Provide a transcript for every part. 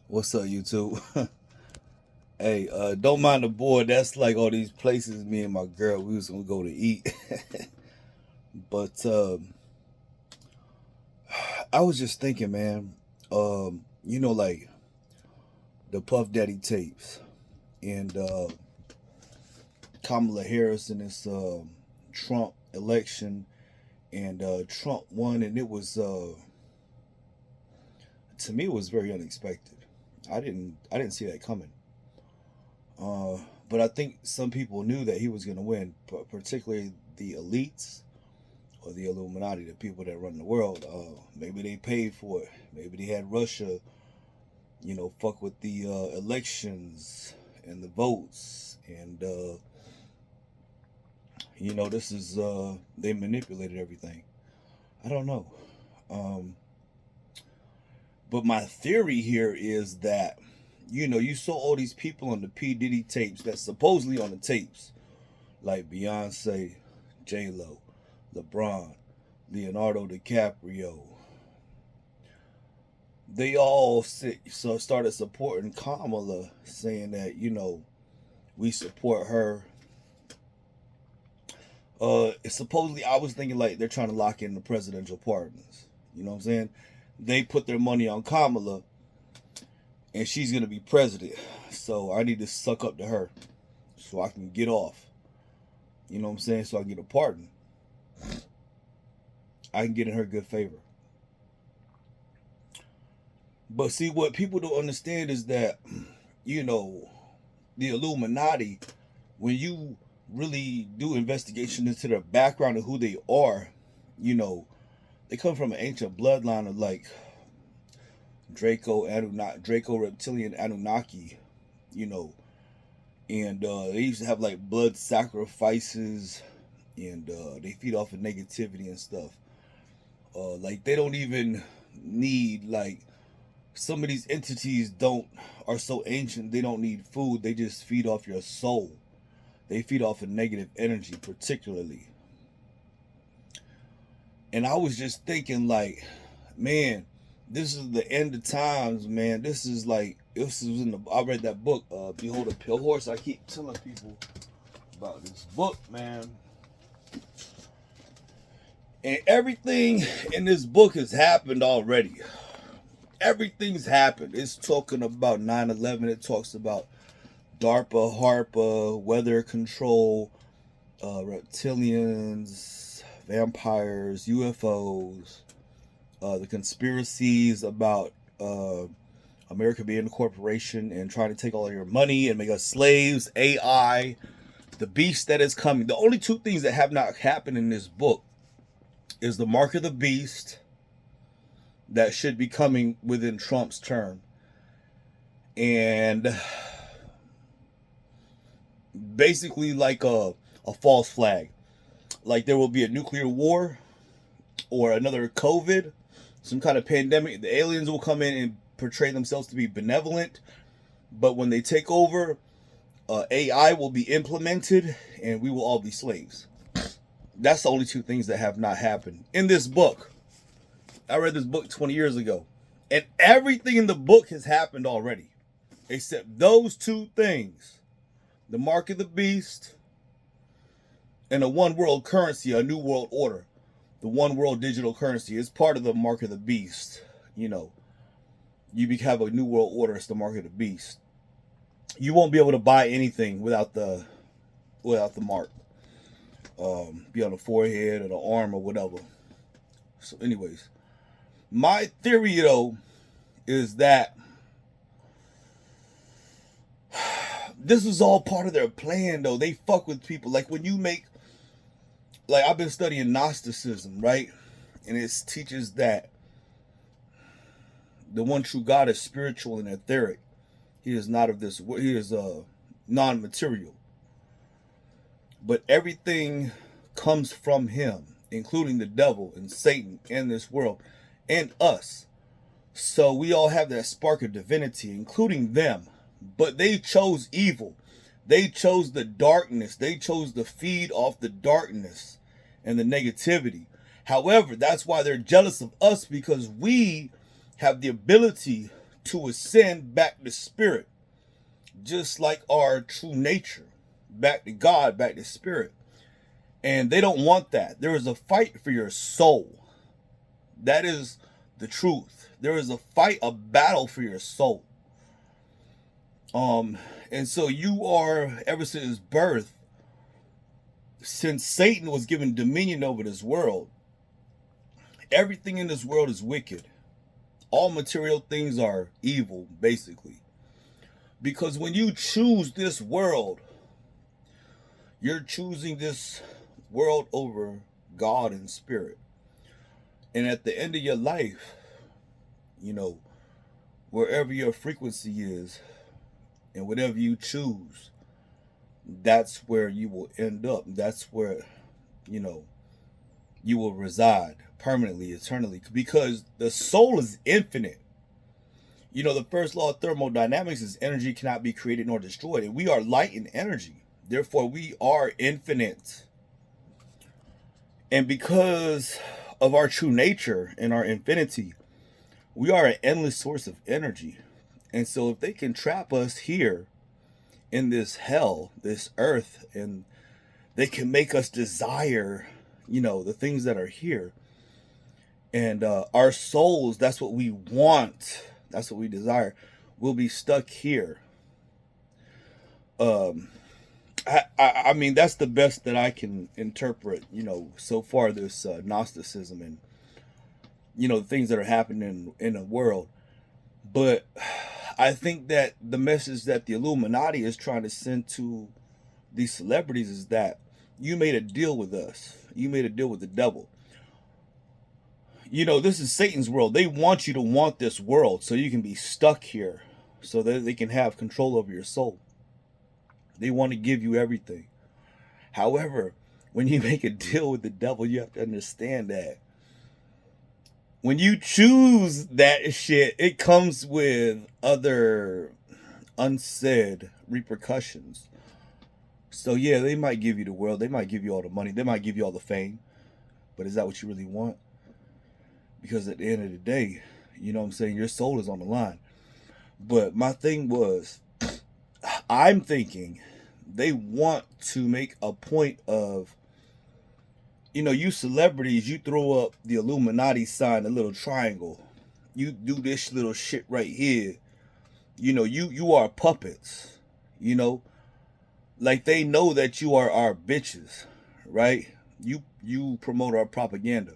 What's up, YouTube? Hey, don't mind the board. That's like all these places me and my girl we was gonna go to eat. But I was just thinking, man. Like the Puff Daddy tapes and Kamala Harris in this Trump election, and Trump won, and it was to me it was very unexpected. I didn't see that coming. Uh, but I think some people knew that he was going to win, particularly the elites or the Illuminati, the people that run the world. Maybe they paid for it. Maybe they had Russia, fuck with the elections and the votes. And, this is, they manipulated everything. I don't know. Um, but my theory here is that, you saw all these people on the P. Diddy tapes that's supposedly on the tapes, like Beyonce, J Lo, LeBron, Leonardo DiCaprio. They all started supporting Kamala, saying that we support her. Supposedly, I was thinking like they're trying to lock in the presidential pardons. You know what I'm saying? They put their money on Kamala, and she's gonna be president. So I need to suck up to her, so I can get off. You know what I'm saying? So I can get a pardon. I can get in her good favor. But see, what people don't understand is that, you know, the Illuminati, when you really do investigation into their background and who they are, you know, they come from an ancient bloodline of like Draco reptilian Anunnaki, you know, and they used to have like blood sacrifices, and they feed off of negativity and stuff. Like they don't even need like some of these entities don't are so ancient they don't need food. They just feed off your soul. They feed off of negative energy particularly. And I was just thinking like, man, this is the end of times, man. This is like this was in the I read that book, Behold a Pale Horse. I keep telling people about this book, man. And everything in this book has happened already. Everything's happened. It's talking about 9/11. It talks about DARPA, HARPA, weather control, reptilians, vampires, UFOs, the conspiracies about America being a corporation and trying to take all of your money and make us slaves, AI, the beast that is coming. The only two things that have not happened in this book is the mark of the beast that should be coming within Trump's term, and basically like a false flag. Like there will be a nuclear war or another COVID, some kind of pandemic. The aliens will come in and portray themselves to be benevolent, but when they take over, AI will be implemented and we will all be slaves. That's the only two things that have not happened in this book. I read this book 20 years ago, and everything in the book has happened already, except those two things: the mark of the beast and a one world currency, a new world order. The one world digital currency is part of the mark of the beast. You know, you have a new world order. It's the mark of the beast. You won't be able to buy anything without the mark. Be on the forehead or the arm or whatever. So, anyways, my theory though is that this is all part of their plan though. They fuck with people. Like when you make, like I've been studying Gnosticism, right? And it teaches that the one true God is spiritual and etheric. He is not of this. He is non-material. But everything comes from him, including the devil and Satan and this world and us. So we all have that spark of divinity, including them. But they chose evil. They chose the darkness. They chose to feed off the darkness and the negativity. However, that's why they're jealous of us, because we have the ability to ascend back to spirit, just like our true nature, back to God, back to spirit. And they don't want that. There is a fight for your soul. That is the truth. There is a fight, a battle for your soul. And so you are, ever since birth, since Satan was given dominion over this world, everything in this world is wicked. All material things are evil, basically. Because when you choose this world, you're choosing this world over God and spirit. And at the end of your life, wherever your frequency is and whatever you choose, that's where you will end up. That's where, you will reside permanently, eternally, because the soul is infinite. The first law of thermodynamics is energy cannot be created nor destroyed. And we are light and energy. Therefore, we are infinite. And because of our true nature and our infinity, we are an endless source of energy. And so if they can trap us here in this hell, this earth, and they can make us desire, the things that are here. And our souls, that's what we want. That's what we desire. We'll be stuck here. I mean, that's the best that I can interpret, so far, this Gnosticism and, the things that are happening in the world. But I think that the message that the Illuminati is trying to send to these celebrities is that you made a deal with us. You made a deal with the devil. This is Satan's world. They want you to want this world so you can be stuck here, so that they can have control over your soul. They want to give you everything. However, when you make a deal with the devil, you have to understand that when you choose that shit, it comes with other unsaid repercussions. So yeah, they might give you the world. They might give you all the money. They might give you all the fame. But is that what you really want? Because at the end of the day, your soul is on the line. But my thing was, I'm thinking they want to make a point of, you celebrities, you throw up the Illuminati sign, a little triangle. You do this little shit right here. You are puppets, like they know that you are our bitches, right? You promote our propaganda.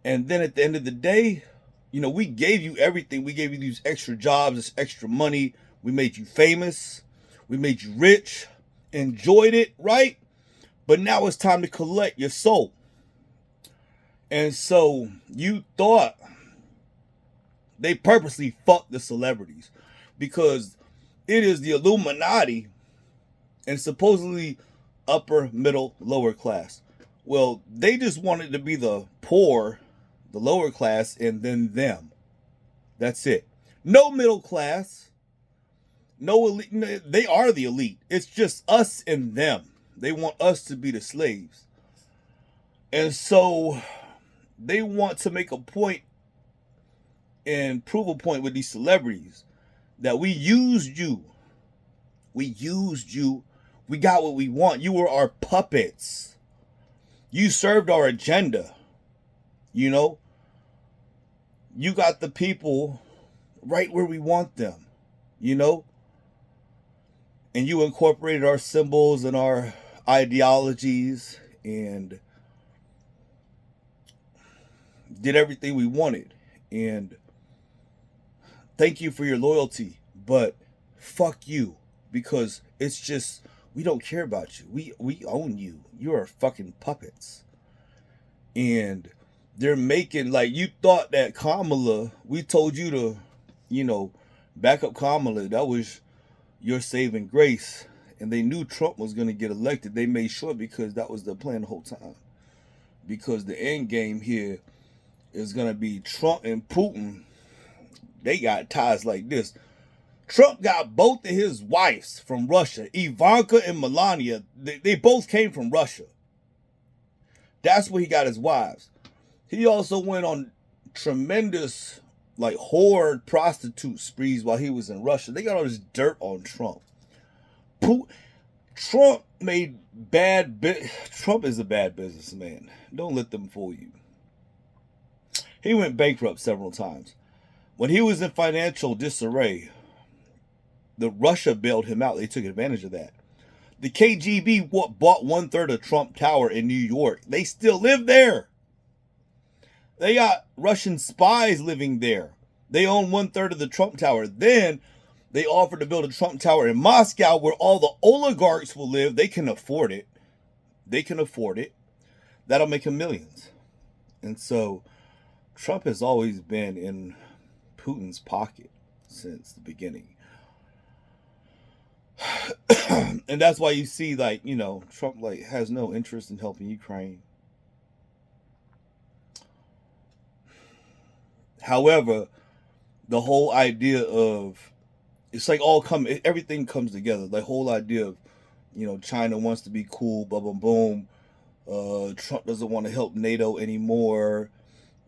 And then at the end of the day, we gave you everything. We gave you these extra jobs, this extra money. We made you famous. We made you rich. Enjoyed it, right? But now it's time to collect your soul. And so you thought they purposely fucked the celebrities because it is the Illuminati and supposedly upper, middle, lower class. Well, they just wanted to be the poor, the lower class, and then them. That's it. No middle class. No elite. They are the elite. It's just us and them. They want us to be the slaves. And so they want to make a point and prove a point with these celebrities that we used you. We used you. We got what we want. You were our puppets. You served our agenda. You got the people right where we want them. And you incorporated our symbols and our ideologies and did everything we wanted. And thank you for your loyalty, but fuck you, because it's just, we don't care about you. We own you. You are fucking puppets. And they're making, like, you thought that Kamala, we told you to, back up Kamala. That was your saving grace. And they knew Trump was going to get elected. They made sure, because that was the plan the whole time. Because the end game here is going to be Trump and Putin. They got ties like this. Trump got both of his wives from Russia. Ivanka and Melania. They both came from Russia. That's where he got his wives. He also went on tremendous like whore prostitute sprees while he was in Russia. They got all this dirt on Trump. Trump made Trump is a bad businessman. Don't let them fool you. He went bankrupt several times. When he was in financial disarray, the Russia bailed him out. They took advantage of that. The KGB bought 1/3 of Trump Tower in New York. They still live there. They got Russian spies living there. They own 1/3 of the Trump Tower. Then they offered to build a Trump Tower in Moscow where all the oligarchs will live. They can afford it. They can afford it. That'll make them millions. And so Trump has always been in Putin's pocket since the beginning. And that's why you see, like, you know, Trump like has no interest in helping Ukraine. However, the whole idea of it's like everything comes together. The whole idea of, you know, China wants to be cool, boom, boom, boom. Trump doesn't want to help NATO anymore.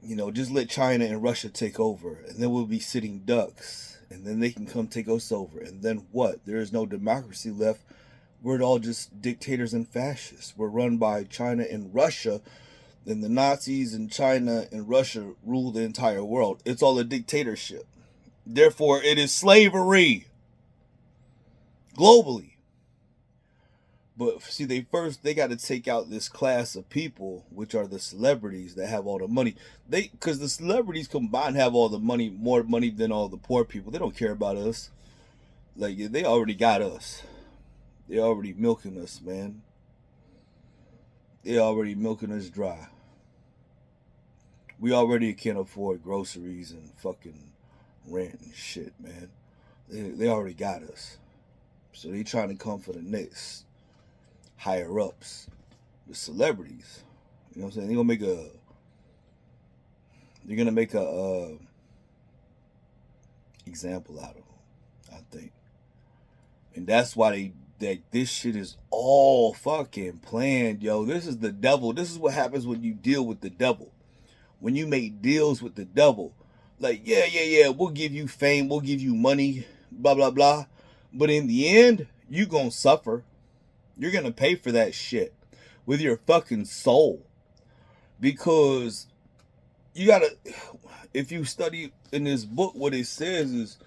You know, just let China and Russia take over, and then we'll be sitting ducks, and then they can come take us over. And then what? There is no democracy left. We're all just dictators and fascists. We're run by China and Russia, and the Nazis and China and Russia rule the entire world. It's all a dictatorship. Therefore, it is slavery globally. But see, they got to take out this class of people, which are the celebrities that have all the money. Because the celebrities combined have all the money, more money than all the poor people. They don't care about us. Like, they already got us. They're already milking us, man. They're already milking us dry. We already can't afford groceries and fucking rent and shit, man. They already got us. So they trying to come for the next higher ups, the celebrities. You know what I'm saying? They're gonna make a example out of them, I think. And that's why this shit is all fucking planned, yo. This is the devil. This is what happens when you deal with the devil. When you make deals with the devil, like, yeah, we'll give you fame, we'll give you money, blah, blah, blah. But in the end, you gonna suffer. You're gonna pay for that shit with your fucking soul. Because you gotta, if you study in this book, what it says is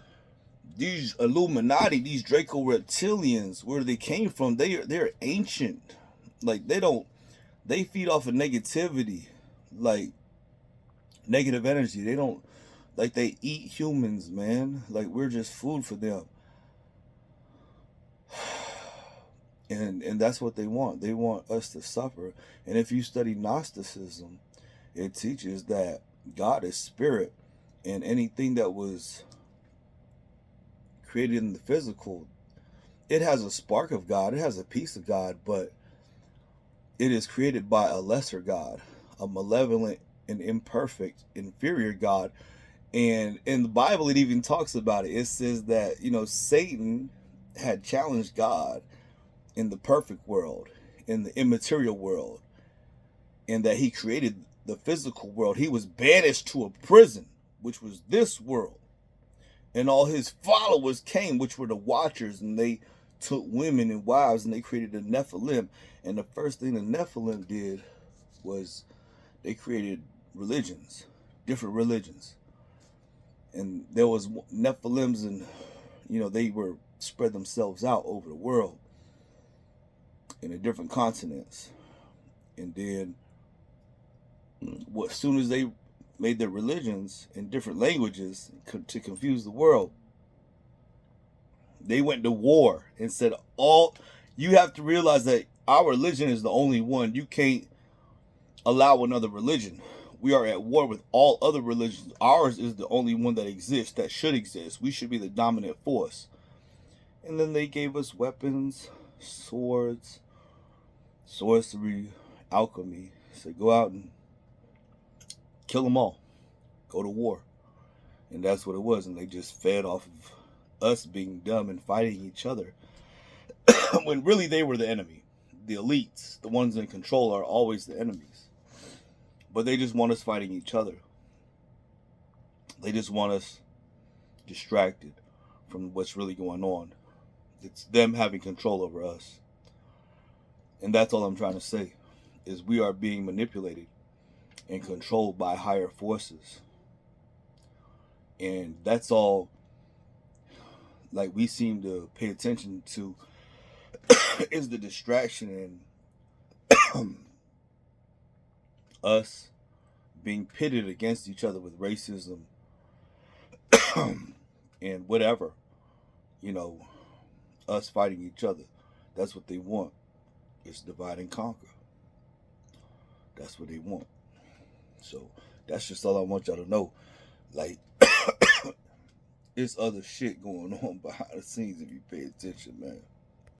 these Illuminati, these Draco reptilians, where they came from, they're ancient. Like, they feed off of negativity, like negative energy. They don't, like, they eat humans, man. Like, we're just food for them. And that's what they want. They want us to suffer. And if you study Gnosticism, it teaches that God is spirit, and anything that was created in the physical, it has a spark of God, it has a piece of God, but it is created by a lesser God, a malevolent and imperfect, inferior God. And in the Bible, it even talks about it. It says that, you know, Satan had challenged God in the perfect world, in the immaterial world, and that he created the physical world. He was banished to a prison, which was this world. And all his followers came, which were the Watchers, and they took women and wives, and they created the Nephilim. And the first thing the Nephilim did was they created religions, different religions. And there was Nephilims, and, you know, they were spread themselves out over the world in the different continents. And then as soon as they made their religions in different languages to confuse the world, they went to war and said, you have to realize that our religion is the only one. You can't allow another religion. We are at war with all other religions. Ours is the only one that exists, that should exist. We should be the dominant force. And then they gave us weapons, swords, sorcery, alchemy. So go out and kill them all. Go to war. And that's what it was. And they just fed off of us being dumb and fighting each other. When really they were the enemy. The elites, the ones in control, are always the enemies. But they just want us fighting each other. They just want us distracted from what's really going on. It's them having control over us. And that's all I'm trying to say is we are being manipulated and controlled by higher forces. And that's all like we seem to pay attention to is the distraction and us being pitted against each other with racism and whatever, you know, us fighting each other. That's what they want. It's divide and conquer. That's what they want. So that's just all I want y'all to know. Like, it's other shit going on behind the scenes if you pay attention, man.